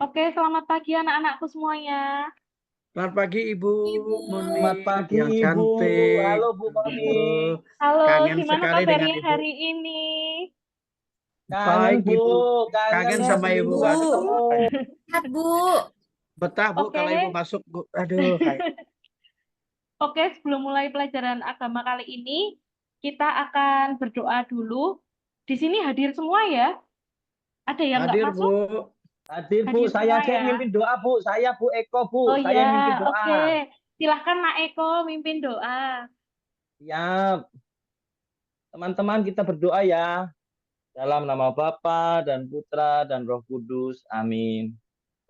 Oke, selamat pagi anak-anakku semuanya. Selamat pagi Ibu Ibu. Muni Selamat pagi yang Ibu. cantik. Halo Bu Moni. Aduh, Halo, kangen gimana sekali dengan kabarnya Ibu. hari ini? Kangen Baik Bu, Ibu, kangen kangen Sehat, sama seminggu Ibu. Bu. nggak Aduh, ketemu. Sehat, Bu. betah Bu Oke, kalau Ibu masuk Bu. Aduh, oke, sebelum mulai pelajaran agama kali ini, kita akan berdoa dulu. Di sini hadir semua ya? Ada yang nggak hadir Bu. masuk? Hadir Bu, Hadir saya semua aja yang ya? mimpin doa Bu. Saya Bu Eko Bu, Oh saya ya, yang mimpin doa. oke. Silahkan Nak Eko mimpin doa. Siap. Teman-teman kita berdoa ya. Dalam nama Bapa dan Putra dan Roh Kudus. Amin.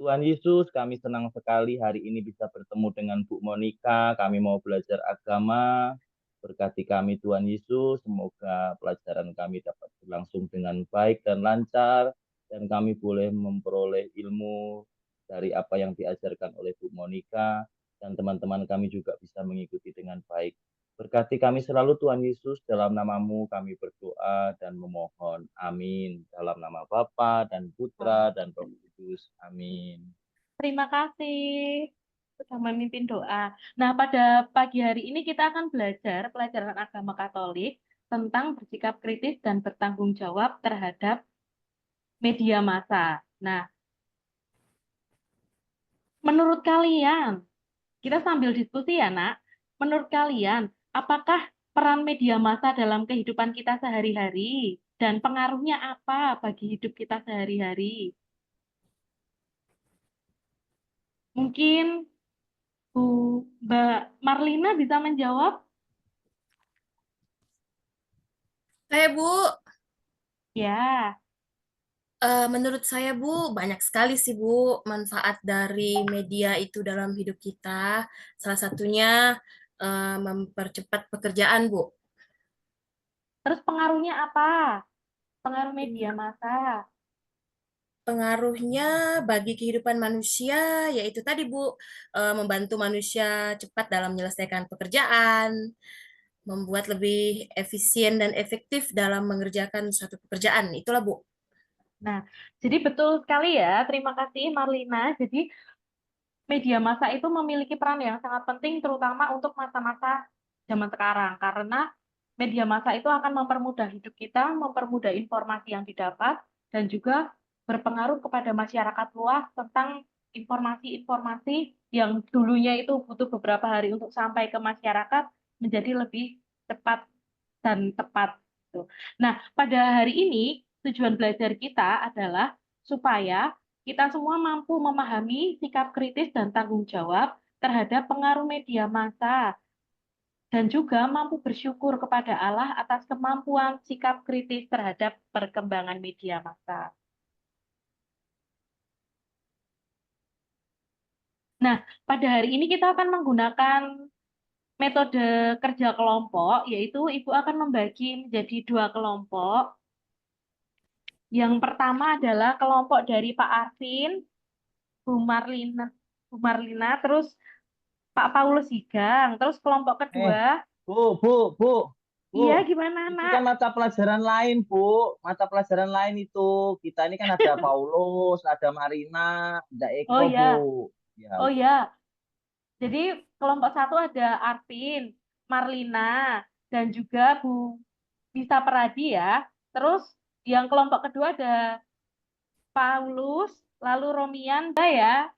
Tuhan Yesus, kami senang sekali hari ini bisa bertemu dengan Bu Monica. Kami mau belajar agama. Berkati kami Tuhan Yesus, semoga pelajaran kami dapat berlangsung dengan baik dan lancar, dan kami boleh memperoleh ilmu dari apa yang diajarkan oleh Bu Monica, dan teman-teman kami juga bisa mengikuti dengan baik. Berkati kami selalu Tuhan Yesus, dalam namamu kami berdoa dan memohon. Amin. Dalam nama Bapa dan Putra dan Roh Kudus. Amin. Terima kasih sudah memimpin doa. Nah, pada pagi hari ini kita akan belajar pelajaran agama Katolik tentang bersikap kritis dan bertanggung jawab terhadap media massa. Nah, menurut kalian, kita sambil diskusi ya, Nak. Menurut kalian, apakah peran media massa dalam kehidupan kita sehari-hari dan pengaruhnya apa bagi hidup kita sehari-hari? Mungkin Bu Mbak Marlina bisa menjawab? Saya, Bu. Ya. Menurut saya, Bu, banyak sekali sih, Bu, manfaat dari media itu dalam hidup kita. Salah satunya mempercepat pekerjaan, Bu. Terus pengaruhnya apa? Pengaruh media massa. Pengaruhnya bagi kehidupan manusia, yaitu tadi, Bu, membantu manusia cepat dalam menyelesaikan pekerjaan, membuat lebih efisien dan efektif dalam mengerjakan suatu pekerjaan. Itulah, Bu. Nah, jadi betul sekali ya. Terima kasih Marlina. Jadi media massa itu memiliki peran yang sangat penting terutama untuk masa-masa zaman sekarang karena media massa itu akan mempermudah hidup kita, mempermudah informasi yang didapat dan juga berpengaruh kepada masyarakat luas tentang informasi-informasi yang dulunya itu butuh beberapa hari untuk sampai ke masyarakat menjadi lebih cepat dan tepat gitu. Nah, pada hari ini tujuan belajar kita adalah supaya kita semua mampu memahami sikap kritis dan tanggung jawab terhadap pengaruh media massa dan juga mampu bersyukur kepada Allah atas kemampuan sikap kritis terhadap perkembangan media massa. Nah, pada hari ini kita akan menggunakan metode kerja kelompok, yaitu Ibu akan membagi menjadi dua kelompok. Yang pertama adalah kelompok dari Pak Arvin, Bu Marlina, terus Pak Paulus Higang, terus kelompok Eh, kedua, Bu. iya gimana Itu nak? kan mata pelajaran lain, Bu. Mata pelajaran lain itu. Kita ini kan ada Paulus, ada Marina, ada Oh Eko, Bu. ya, Ya, oh ya. Jadi kelompok satu ada Arvin, Marlina, dan juga Bu Bisa Peradi ya. Terus yang kelompok kedua ada Paulus, lalu Romian, ya.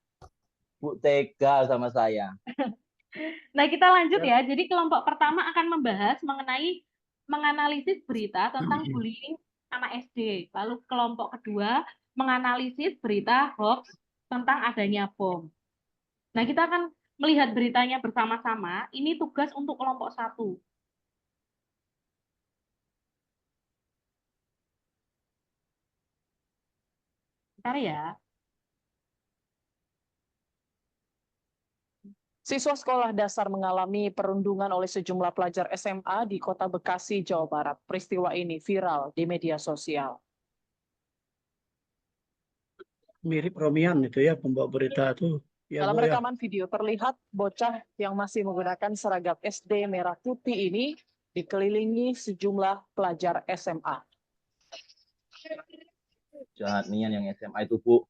Bu tega sama saya. Nah, kita lanjut Ya, ya. Jadi kelompok pertama akan membahas mengenai menganalisis berita tentang bullying anak SD. Lalu kelompok kedua menganalisis berita hoax tentang adanya bom. Nah, kita akan melihat beritanya bersama-sama. Ini tugas untuk kelompok satu. Bentar ya. Siswa sekolah dasar mengalami perundungan oleh sejumlah pelajar SMA di Kota Bekasi, Jawa Barat. Peristiwa ini viral di media sosial. mirip Romian itu ya pembawa berita tuh. Ya Dalam Bu ya. rekaman video terlihat bocah yang masih menggunakan seragam SD merah putih ini dikelilingi sejumlah pelajar SMA. jahat nian yang SMA itu, Bu.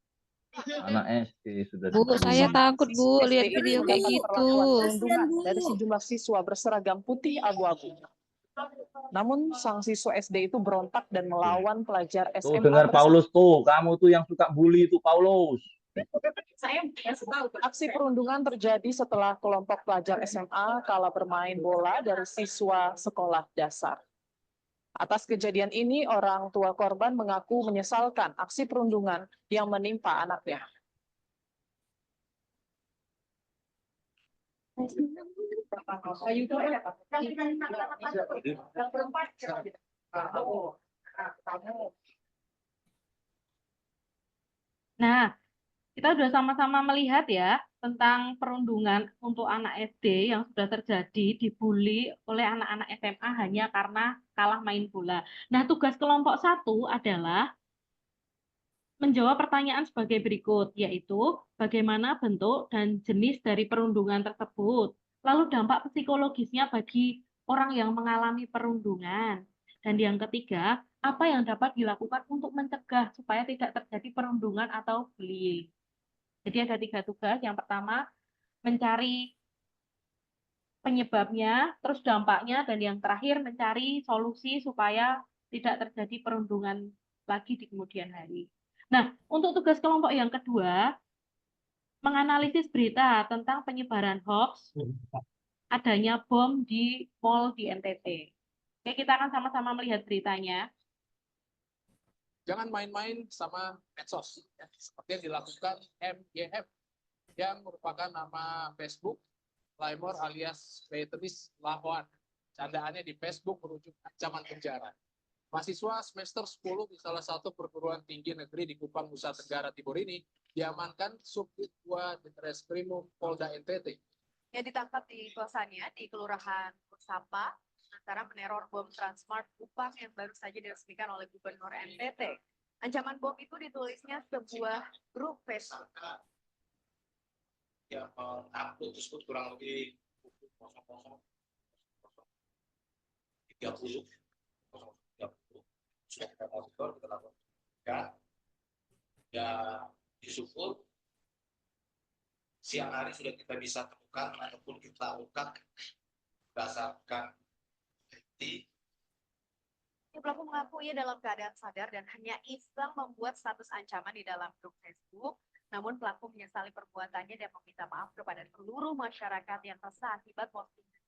Anak SD sudah Bu, saya dibully. takut Bu lihat SD ini video kayak mendapat gitu. perlakuan Kasihan, perundungan Bu. dari sejumlah siswa berseragam putih abu-abu. Namun sang siswa SD itu berontak dan melawan pelajar Tuh SMA dengar tersebut. Paulus tuh, kamu tuh yang suka bully tuh Paulus. Aksi perundungan terjadi setelah kelompok pelajar SMA kala bermain bola dari siswa sekolah dasar. Atas kejadian ini, orang tua korban mengaku menyesalkan aksi perundungan yang menimpa anaknya. Nah, kita sudah sama-sama melihat ya tentang perundungan untuk anak SD yang sudah terjadi dibully oleh anak-anak SMA hanya karena kalah main bola. Nah, tugas kelompok 1 adalah menjawab pertanyaan sebagai berikut, yaitu bagaimana bentuk dan jenis dari perundungan tersebut, lalu dampak psikologisnya bagi orang yang mengalami perundungan, dan yang ketiga, apa yang dapat dilakukan untuk mencegah supaya tidak terjadi perundungan atau bullying. Jadi ada 3 tugas. Yang pertama, mencari penyebabnya, terus dampaknya, dan yang terakhir mencari solusi supaya tidak terjadi perundungan lagi di kemudian hari. Nah, untuk tugas kelompok yang kedua, menganalisis berita tentang penyebaran hoax, adanya bom di mall di NTT. Oke, kita akan sama-sama melihat beritanya. Jangan main-main sama medsos, ya, seperti yang dilakukan MYF yang merupakan nama Facebook Laimor alias Beatrice Lahoan. Candaannya di Facebook merujuk ancaman penjara. Mahasiswa semester 10 di salah satu perguruan tinggi negeri di Kupang, Nusa Tenggara Timur ini diamankan Subdit 2 Ditreskrimum Polda NTT. Yang ditangkap di kosannya di Kelurahan Kusapa antara meneror bom Transmart Kupang yang baru saja diresmikan oleh Gubernur NTT. Ancaman bom itu ditulisnya sebuah grup Facebook. Ya, upload tersebut kurang lebih 30 sudah kita monitor, kita lakukan ya, disyukur siang hari sudah kita bisa temukan ataupun kita ungkap berdasarkan bukti. Pelaku mengaku ia dalam keadaan sadar dan hanya iseng membuat status ancaman di dalam grup Facebook. Namun pelaku menyesali perbuatannya dan meminta maaf kepada seluruh masyarakat yang resah akibat postingan.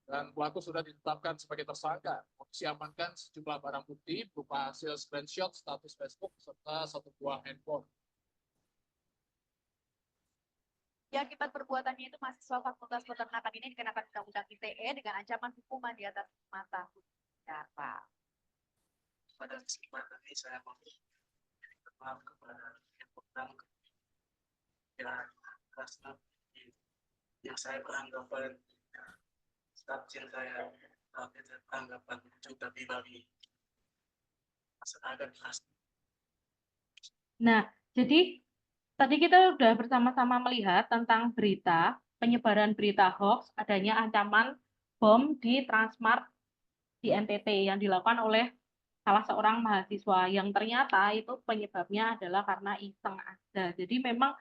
Dan pelaku sudah ditetapkan sebagai tersangka. Polisi amankan sejumlah barang bukti berupa hasil screenshot status Facebook serta 1 buah handphone. Ya, akibat perbuatannya itu mahasiswa Fakultas Peternakan ini dikenakan Undang-Undang ITE dengan ancaman hukuman di atas 5 tahun penjara. Pada kesempatan ini saya meminta maaf kepada yang pegang yang saya beranggapan stafin saya anggapan juga pribadi masyarakat. Nah, jadi tadi kita sudah bersama-sama melihat tentang berita, penyebaran berita hoax, adanya ancaman bom di Transmart di NTT yang dilakukan oleh salah seorang mahasiswa yang ternyata itu penyebabnya adalah karena iseng aja. Jadi memang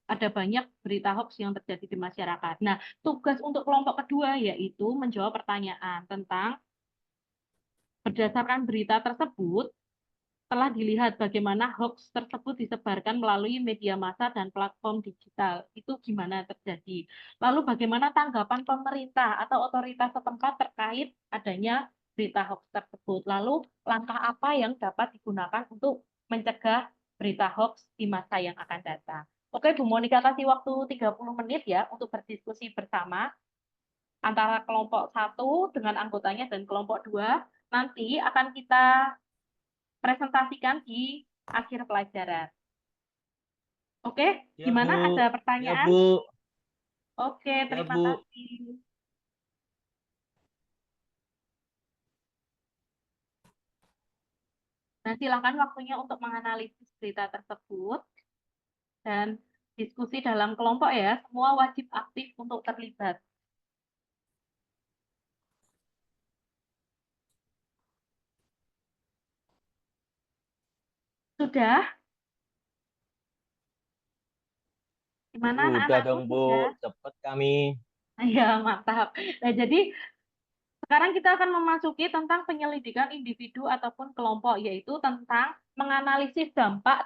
ada banyak berita hoax yang terjadi di masyarakat. Nah, tugas untuk kelompok kedua yaitu menjawab pertanyaan tentang berdasarkan berita tersebut, telah dilihat bagaimana hoax tersebut disebarkan melalui media massa dan platform digital. Itu gimana terjadi. Lalu bagaimana tanggapan pemerintah atau otoritas setempat terkait adanya berita hoax tersebut. Lalu langkah apa yang dapat digunakan untuk mencegah berita hoax di masa yang akan datang. Oke, Bu Monika kasih waktu 30 menit ya untuk berdiskusi bersama antara kelompok 1 dengan anggotanya dan kelompok 2. Nanti akan kita presentasikan di akhir pelajaran. Oke, Ya, gimana? Bu. Ada Ya, pertanyaan? Bu. Oke, Ya, terima Bu. kasih. Nah, silakan waktunya untuk menganalisis berita tersebut dan diskusi dalam kelompok ya. Semua wajib aktif untuk terlibat. Sudah? Gimana Udah anak-anakku dong, Bu. sudah? Cepet kami. Ya, mantap. Nah, jadi sekarang kita akan memasuki tentang penyelidikan individu ataupun kelompok, yaitu tentang menganalisis dampak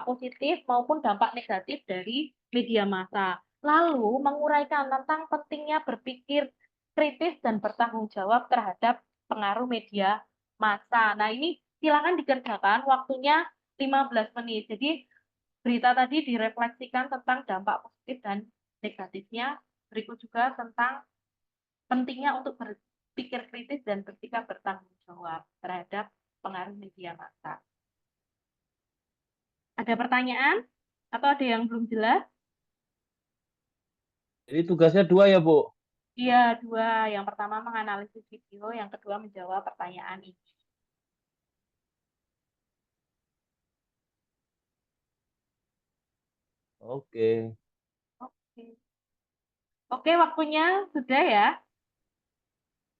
positif maupun dampak negatif dari media massa. Lalu menguraikan tentang pentingnya berpikir kritis dan bertanggung jawab terhadap pengaruh media massa. Nah, ini silakan dikerjakan, waktunya 15 menit. Jadi berita tadi direfleksikan tentang dampak positif dan negatifnya. Berikut juga tentang pentingnya untuk berpikir kritis dan bersikap bertanggung jawab terhadap pengaruh media massa. Ada pertanyaan atau ada yang belum jelas? Jadi tugasnya 2 ya, Bu? Iya, 2. Yang pertama menganalisis video, yang kedua menjawab pertanyaan ini. Oke. Oke. Oke, waktunya sudah ya.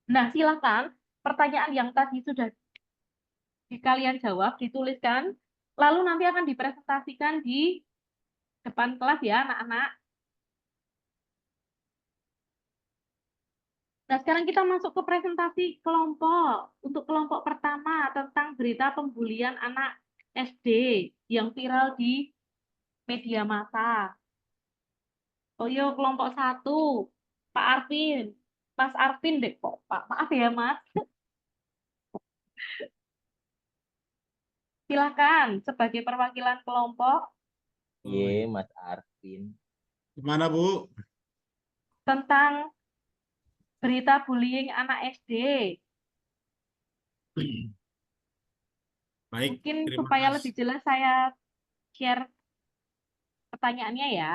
Nah, silakan pertanyaan yang tadi sudah kalian jawab, dituliskan, lalu nanti akan dipresentasikan di depan kelas ya, anak-anak. Nah, sekarang kita masuk ke presentasi kelompok. Untuk kelompok pertama tentang berita pembulian anak SD yang viral di media massa. Oh iya, kelompok 1, Pak Arvin. Mas Arvin deh kok, Pak. Maaf ya, Mas. Silakan sebagai perwakilan kelompok Iya, Mas Arvin. Gimana, Bu? tentang berita bullying anak SD. Baik, Mungkin terima supaya kasih. lebih jelas saya share pertanyaannya ya.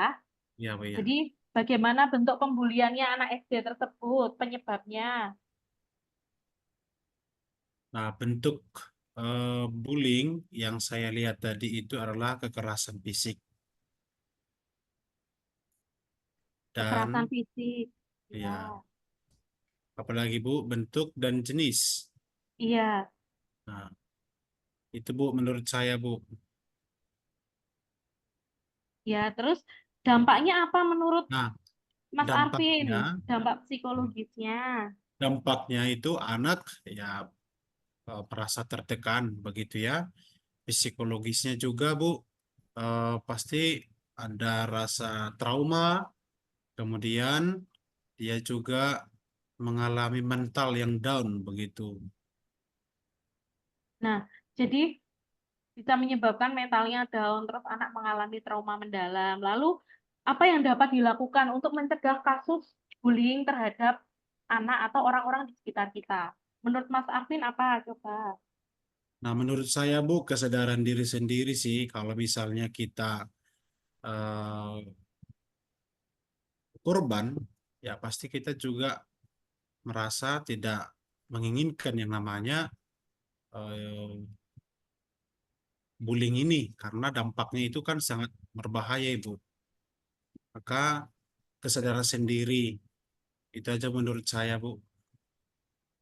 Ya, Bu, ya. Jadi bagaimana bentuk pembuliannya anak SD tersebut, penyebabnya? Nah, bentuk bullying yang saya lihat tadi itu adalah kekerasan fisik. Kekerasan Dan fisik. Ya, ya, apalagi Bu, bentuk dan jenis. iya. Nah, itu Bu menurut saya, Bu. Ya, terus dampaknya apa menurut Nah, Mas Arvin? dampaknya Dampak psikologisnya. dampaknya itu anak ya merasa tertekan begitu ya. Psikologisnya juga, Bu, pasti ada rasa trauma, kemudian dia juga mengalami mental yang down begitu. Nah, jadi bisa menyebabkan mentalnya down, terus anak mengalami trauma mendalam. Lalu, apa yang dapat dilakukan untuk mencegah kasus bullying terhadap anak atau orang-orang di sekitar kita? Menurut Mas Arvin apa? Coba. Nah, menurut saya, Bu, kesadaran diri sendiri sih, kalau misalnya kita eh, korban, ya pasti kita juga merasa tidak menginginkan yang namanya eh, bullying ini, karena dampaknya itu kan sangat berbahaya, Ibu. Maka kesadaran sendiri, itu aja menurut saya, Bu.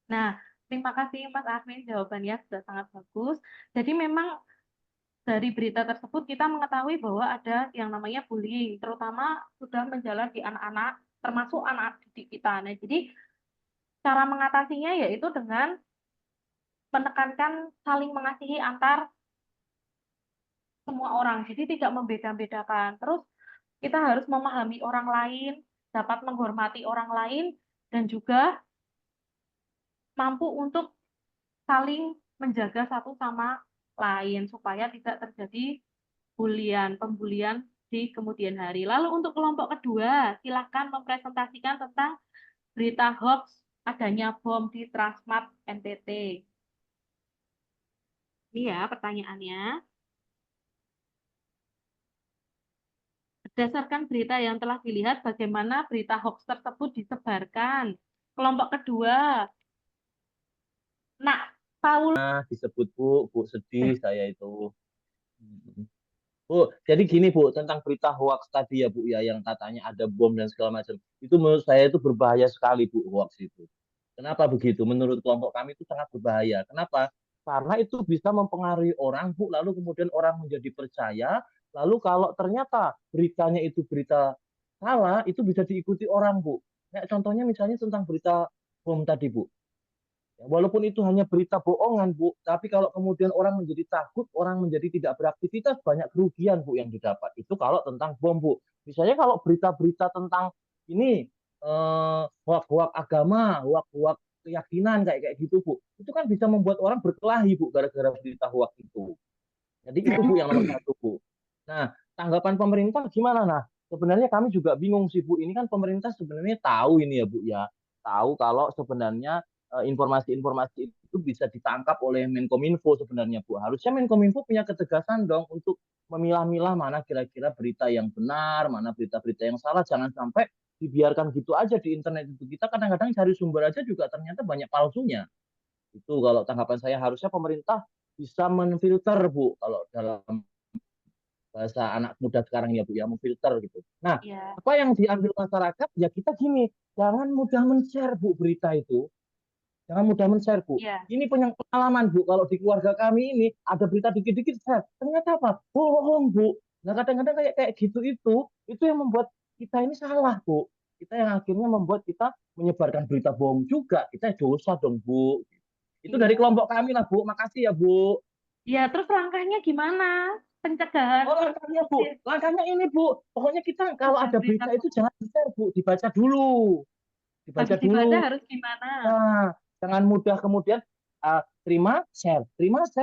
Nah, terima kasih Mas Arvin, jawabannya sudah sangat bagus. Jadi memang dari berita tersebut kita mengetahui bahwa ada yang namanya bullying, terutama sudah menjalar di anak-anak, termasuk anak didik kita. Nah, jadi cara mengatasinya yaitu dengan menekankan saling mengasihi antar semua orang. Jadi tidak membeda-bedakan. Terus kita harus memahami orang lain, dapat menghormati orang lain, dan juga mampu untuk saling menjaga satu sama lain supaya tidak terjadi pembulian di kemudian hari. Lalu untuk kelompok kedua, silakan mempresentasikan tentang berita hoax adanya bom di Transmart NTT. Ini ya pertanyaannya. Berdasarkan berita yang telah dilihat, bagaimana berita hoax tersebut disebarkan. Kelompok kedua, nak Paul. Disebut, Bu sedih saya itu. Bu, jadi gini Bu, tentang berita hoax tadi ya Bu ya, yang katanya ada bom dan segala macam. Itu menurut saya itu berbahaya sekali Bu, hoax itu. Kenapa begitu? Menurut kelompok kami itu sangat berbahaya. Kenapa? Karena itu bisa mempengaruhi orang Bu, lalu kemudian orang menjadi percaya, Lalu kalau ternyata beritanya itu berita salah, itu bisa diikuti orang, Bu. Kayak contohnya misalnya tentang berita bom tadi, Bu. Ya, walaupun itu hanya berita bohongan, Bu, tapi kalau kemudian orang menjadi takut, orang menjadi tidak beraktivitas, banyak kerugian, Bu, yang didapat. Itu kalau tentang bom, Bu. Misalnya kalau berita-berita tentang ini, hoak-hoak agama, hoak-hoak keyakinan, kayak kayak gitu, Bu. Itu kan bisa membuat orang berkelahi, Bu, gara-gara berita hoak itu. Jadi itu, Bu, yang nomor satu, Bu. Nah, tanggapan pemerintah gimana? Nah, sebenarnya kami juga bingung sih, Bu. Ini kan pemerintah sebenarnya tahu ini ya, Bu, ya. Tahu kalau sebenarnya informasi-informasi itu bisa ditangkap oleh Menkominfo sebenarnya, Bu. Harusnya Menkominfo punya ketegasan dong untuk memilah-milah mana kira-kira berita yang benar, mana berita-berita yang salah. Jangan sampai dibiarkan gitu aja di internet itu. Kita kadang-kadang cari sumber aja juga ternyata banyak palsunya. Itu kalau tanggapan saya, harusnya pemerintah bisa menfilter, Bu, kalau dalam bahasa anak muda sekarang ya, Bu, ya, memfilter gitu. Nah, Ya, apa yang diambil masyarakat ya kita gini, jangan mudah men-share, Bu, berita itu. Jangan mudah men-share, Bu. ya, Ini punya pengalaman, Bu. Kalau di keluarga kami ini ada berita dikit-dikit share. Ternyata apa? Bohong, Bu. Nah, kadang-kadang kayak kayak gitu itu yang membuat kita ini salah, Bu. Kita yang akhirnya membuat kita menyebarkan berita bohong juga. Kita dosa dong, Bu. Itu dari iya. kelompok kami lah, Bu. Makasih ya, Bu. Ya, terus langkahnya gimana? Pencegahan Oh, langkahnya, Bu. Langkahnya ini, Bu. Pokoknya kita kalau pencegahan ada berita berita itu bohong. jangan di-share, Bu. Dibaca dulu. Dibaca Habis dibaca dulu. harus gimana? Nah, jangan mudah kemudian terima share,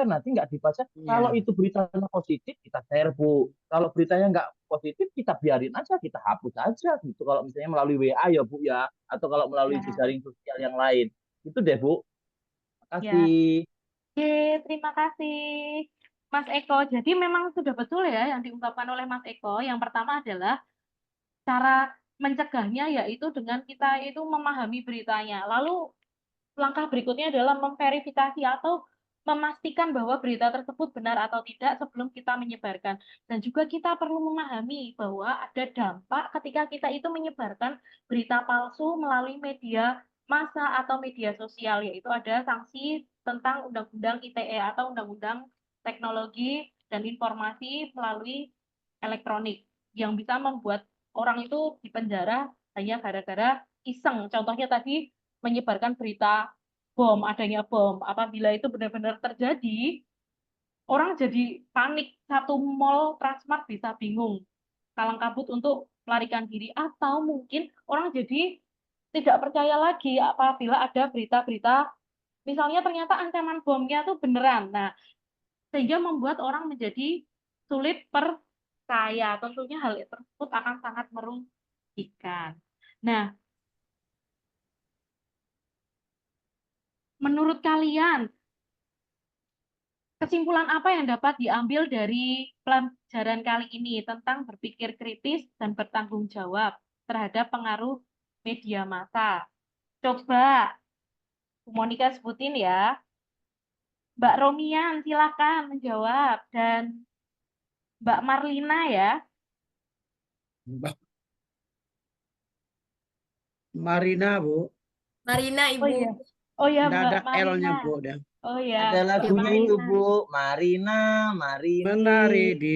nanti nggak dibaca. Kalau Iya. itu beritanya positif, kita share, Bu. Kalau beritanya nggak positif, kita biarin aja, kita hapus aja gitu. Kalau misalnya melalui WA ya, Bu, ya. Atau kalau melalui Ya, jejaring sosial yang lain. Itu deh, Bu. ya. Makasih. Oke, terima kasih Mas Eko. Jadi memang sudah betul ya yang diungkapkan oleh Mas Eko. Yang pertama adalah cara mencegahnya yaitu dengan kita itu memahami beritanya. Lalu langkah berikutnya adalah memverifikasi atau memastikan bahwa berita tersebut benar atau tidak sebelum kita menyebarkan. Dan juga kita perlu memahami bahwa ada dampak ketika kita itu menyebarkan berita palsu melalui media massa atau media sosial, yaitu ada sanksi tentang Undang-Undang ITE atau Undang-Undang Teknologi dan Informasi melalui elektronik yang bisa membuat orang itu dipenjara hanya gara-gara iseng. Contohnya tadi menyebarkan berita bom, adanya bom. Apabila itu benar-benar terjadi, orang jadi panik. Satu mall Transmart bisa bingung, kalang kabut untuk melarikan diri. Atau mungkin orang jadi tidak percaya lagi apabila ada berita-berita, misalnya ternyata ancaman bomnya itu beneran. Nah, sehingga membuat orang menjadi sulit percaya. Tentunya hal tersebut akan sangat merugikan. Nah, menurut kalian, kesimpulan apa yang dapat diambil dari pelajaran kali ini tentang berpikir kritis dan bertanggung jawab terhadap pengaruh media massa? Coba Bu Monika sebutin ya. Mbak Romian, silakan menjawab. Dan Mbak Marlina ya. Mbak Marina, Bu. Marina, Oh Ibu. iya. Oh ya, Nggak Mbak ada Marina. L-nya, Bu. Dah. Oh ya, Ada Mbak lagunya itu, Marina. Bu. Marina, Marini. Menari di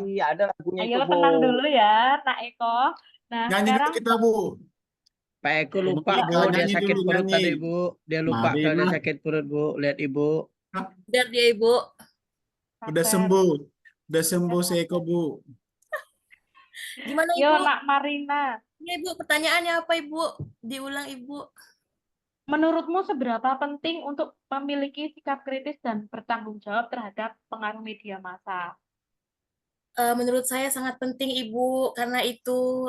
Iya, ada lagunya Ayo itu, Bu. tenang dulu ya, Nak Eko. Nah, Nyanyi dulu sekarang kita, Bu. Pak Eko Bu lupa, Monika, Bu. Dia nyanyi sakit dulu, perut nyanyi. tadi, Bu. Dia lupa kalau Marina, dia sakit perut, Bu. Lihat Ibu. Biar dia, Ibu. udah sabar. sembuh. Udah sembuh si Eko, Bu. Gimana, Yo, Ibu? Nak Marina. Ya, Ibu, pertanyaannya apa, Ibu? Diulang, Ibu. Menurutmu seberapa penting untuk memiliki sikap kritis dan bertanggung jawab terhadap pengaruh media massa? Menurut saya sangat penting, Ibu, karena itu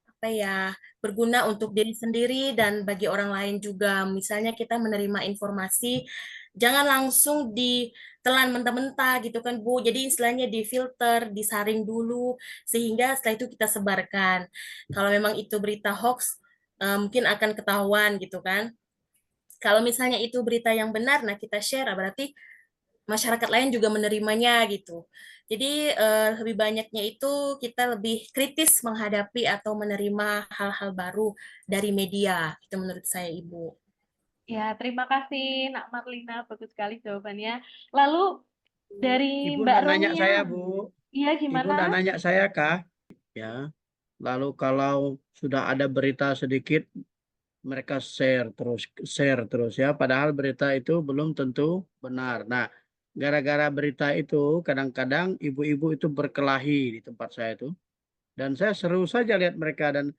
apa ya, berguna untuk diri sendiri dan bagi orang lain juga. Misalnya kita menerima informasi, jangan langsung ditelan mentah-mentah gitu kan, Bu. Jadi istilahnya difilter, disaring dulu, sehingga setelah itu kita sebarkan. Kalau memang itu berita hoax, mungkin akan ketahuan gitu kan. Kalau misalnya itu berita yang benar, nah kita share, berarti masyarakat lain juga menerimanya gitu. Jadi lebih banyaknya itu kita lebih kritis menghadapi atau menerima hal-hal baru dari media. Itu menurut saya, Ibu. Ya, terima kasih Nak Marlina, bagus sekali jawabannya. Lalu Dari Ibu Mbak udah nanya saya, Romian. Bu. Iya, Ibu gimana? udah nanya saya kah? Ya. Lalu kalau sudah ada berita sedikit, mereka share terus ya. Padahal berita itu belum tentu benar. Nah, gara-gara berita itu, kadang-kadang ibu-ibu itu berkelahi di tempat saya itu. Dan saya seru saja lihat mereka dan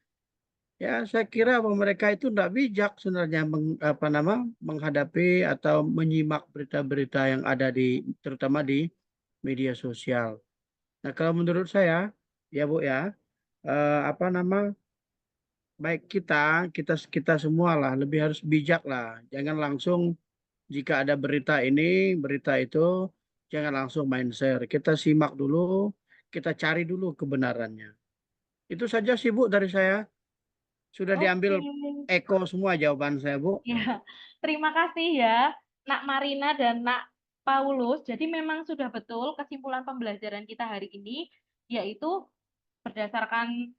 ya saya kira bahwa mereka itu tidak bijak sebenarnya menghadapi atau menyimak berita-berita yang ada terutama di media sosial. Nah, kalau menurut saya, ya Bu ya, baik kita semua lah lebih harus bijak lah. Jangan langsung jika ada berita itu, jangan langsung main share. Kita simak dulu, kita cari dulu kebenarannya. Itu saja sih Bu dari saya. Sudah diambil Oke. eko semua jawaban saya, Bu. Ya, terima kasih ya, Nak Marina dan Nak Paulus. Jadi memang sudah betul kesimpulan pembelajaran kita hari ini, yaitu berdasarkan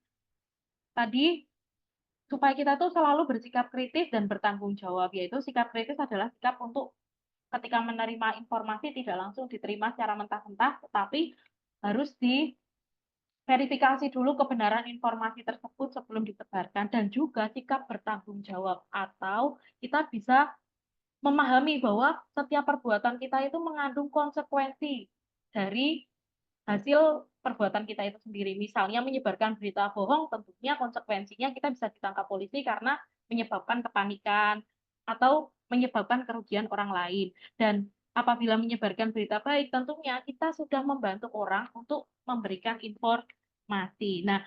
tadi supaya kita tuh selalu bersikap kritis dan bertanggung jawab, yaitu sikap kritis adalah sikap untuk ketika menerima informasi tidak langsung diterima secara mentah-mentah, tetapi harus diverifikasi dulu kebenaran informasi tersebut sebelum disebarkan, dan juga sikap bertanggung jawab, atau kita bisa memahami bahwa setiap perbuatan kita itu mengandung konsekuensi dari hasil perbuatan kita itu sendiri. Misalnya menyebarkan berita bohong, tentunya konsekuensinya kita bisa ditangkap polisi karena menyebabkan kepanikan atau menyebabkan kerugian orang lain. Dan apabila menyebarkan berita baik, tentunya kita sudah membantu orang untuk memberikan informasi. Nah,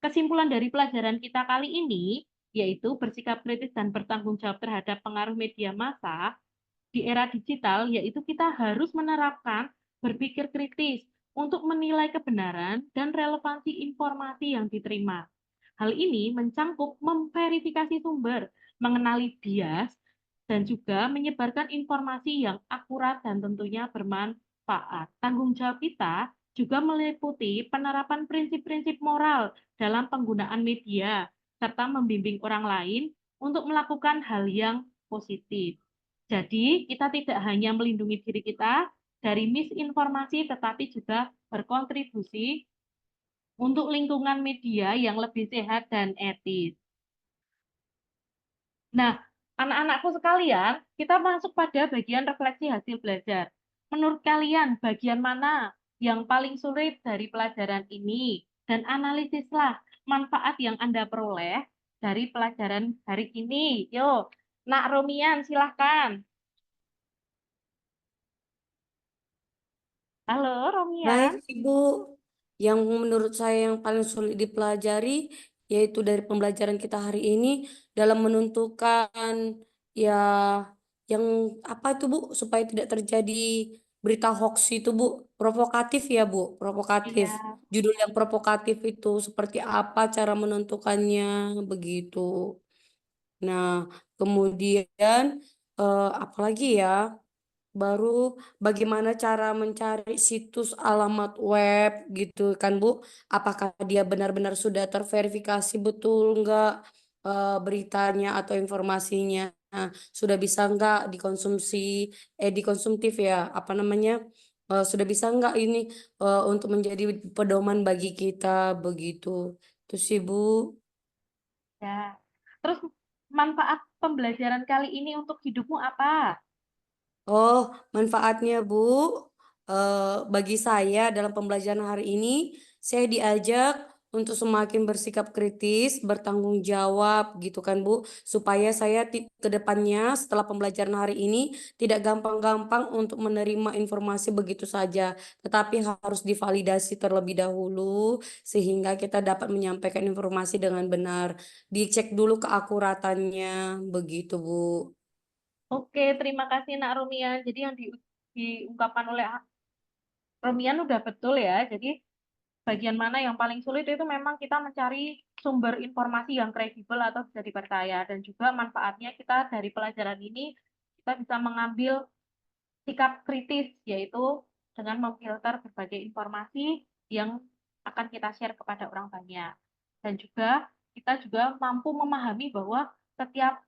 kesimpulan dari pelajaran kita kali ini yaitu bersikap kritis dan bertanggung jawab terhadap pengaruh media massa di era digital, yaitu kita harus menerapkan berpikir kritis untuk menilai kebenaran dan relevansi informasi yang diterima. Hal ini mencangkup memverifikasi sumber, mengenali bias, dan juga menyebarkan informasi yang akurat dan tentunya bermanfaat. Tanggung jawab kita juga meliputi penerapan prinsip-prinsip moral dalam penggunaan media, serta membimbing orang lain untuk melakukan hal yang positif. Jadi, kita tidak hanya melindungi diri kita dari misinformasi, tetapi juga berkontribusi untuk lingkungan media yang lebih sehat dan etis. Nah, anak-anakku sekalian, kita masuk pada bagian refleksi hasil belajar. Menurut kalian, bagian mana yang paling sulit dari pelajaran ini? Dan analisislah manfaat yang Anda peroleh dari pelajaran hari ini. Yo, Nak Romian, silahkan. Halo, Romian. Baik, Ibu. Yang menurut saya yang paling sulit dipelajari yaitu dari pembelajaran kita hari ini dalam menentukan ya yang apa itu Bu supaya tidak terjadi berita hoax itu Bu. Provokatif ya Bu, provokatif. Iya. Judul yang provokatif itu seperti apa cara menentukannya begitu. Nah, kemudian apalagi ya? Baru bagaimana cara mencari situs alamat web gitu kan Bu? Apakah dia benar-benar sudah terverifikasi betul enggak beritanya atau informasinya? Nah, sudah bisa enggak dikonsumtif ya, apa namanya? Sudah bisa enggak ini untuk menjadi pedoman bagi kita begitu. Itu sih Bu. Ya. Terus manfaat pembelajaran kali ini untuk hidupmu apa? Oh, manfaatnya Bu, bagi saya dalam pembelajaran hari ini, saya diajak untuk semakin bersikap kritis, bertanggung jawab gitu kan Bu, supaya saya ke depannya setelah pembelajaran hari ini tidak gampang-gampang untuk menerima informasi begitu saja, tetapi harus divalidasi terlebih dahulu sehingga kita dapat menyampaikan informasi dengan benar. Dicek dulu keakuratannya begitu Bu. Oke, terima kasih Nak Romian. Jadi yang diungkapkan oleh Romian udah betul ya. Jadi bagian mana yang paling sulit itu memang kita mencari sumber informasi yang kredibel atau bisa dipercaya. Dan juga manfaatnya kita dari pelajaran ini, kita bisa mengambil sikap kritis, yaitu dengan memfilter berbagai informasi yang akan kita share kepada orang banyak. Dan juga kita juga mampu memahami bahwa setiap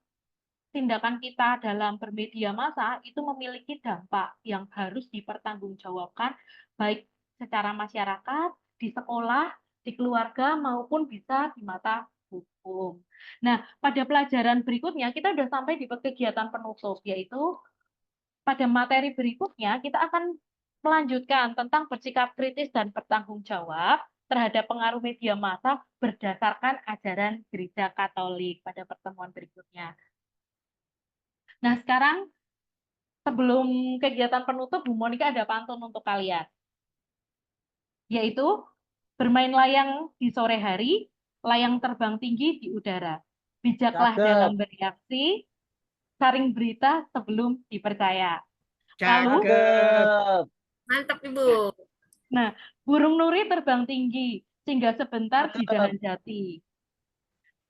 tindakan kita dalam bermedia massa itu memiliki dampak yang harus dipertanggungjawabkan baik secara masyarakat, di sekolah, di keluarga, maupun bisa di mata hukum. Nah, pada pelajaran berikutnya kita sudah sampai di kegiatan penutup, yaitu pada materi berikutnya kita akan melanjutkan tentang bersikap kritis dan bertanggung jawab terhadap pengaruh media massa berdasarkan ajaran Gereja Katolik pada pertemuan berikutnya. Nah, sekarang sebelum kegiatan penutup, Bu Monika ada pantun untuk kalian, yaitu bermain layang di sore hari, layang terbang tinggi di udara. Bijaklah Cakep. dalam bereaksi, saring berita sebelum dipercaya. Lalu, Cakep. Mantap, Ibu. nah, burung nuri terbang tinggi, singgah sebentar di Cakep. dahan jati.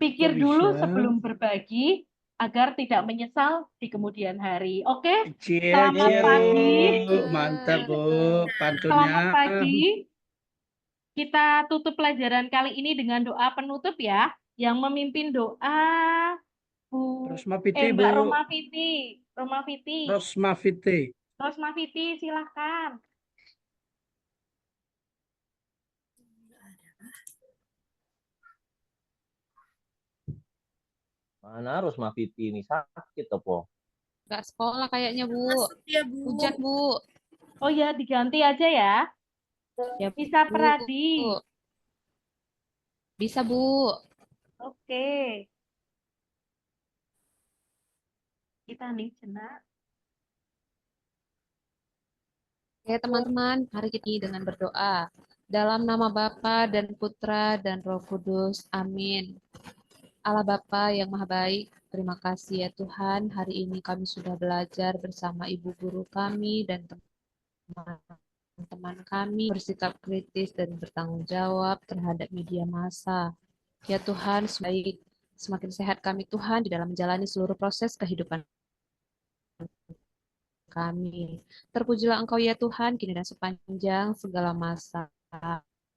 Pikir dulu bisa? sebelum berbagi, agar tidak menyesal di kemudian hari. Oke, Cie, selamat cie, pagi. Bu. Mantap, Bu. Pantunnya. Selamat pagi. Kita tutup pelajaran kali ini dengan doa penutup ya. Yang memimpin doa Rosmafiti, Mbak Bu. Romafiti. Rosmafiti. Rosmafiti, silahkan. Mana Rosmafiti ini sakit apa? Nggak sekolah kayaknya, Bu. Masuk ya, Bu. Hujan, Bu. Oh ya, diganti aja ya. Ya, Bisa Bu. Pradi. Bisa, Bu. Oke. Kita nih jenak. Oke, teman-teman, mari kita dengan berdoa. Dalam nama Bapa dan Putra dan Roh Kudus. Amin. Allah Bapa yang Maha Baik, terima kasih ya Tuhan. Hari ini kami sudah belajar bersama Ibu Guru kami dan teman-teman kami bersikap kritis dan bertanggung jawab terhadap media massa. Ya Tuhan, semakin sehat kami Tuhan di dalam menjalani seluruh proses kehidupan kami. Terpujilah Engkau ya Tuhan, kini dan sepanjang segala masa.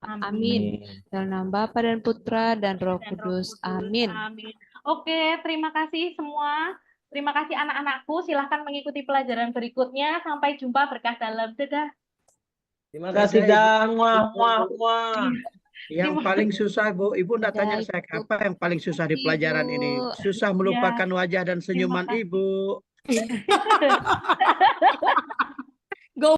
Amin. Dalam nama Bapa dan Putra dan Roh Kudus. Amin. Amin. Oke, terima kasih semua. Terima kasih anak-anakku. Silahkan mengikuti pelajaran berikutnya. Sampai jumpa, berkah dalam. Dadah. Terima kasih, Dang. Wah, wah, wah. Yang paling susah, Bu, Ibu enggak tanya Dadah, saya Ibu. apa yang paling susah di Ibu. pelajaran ini? Susah melupakan wajah dan senyuman kasih. Ibu.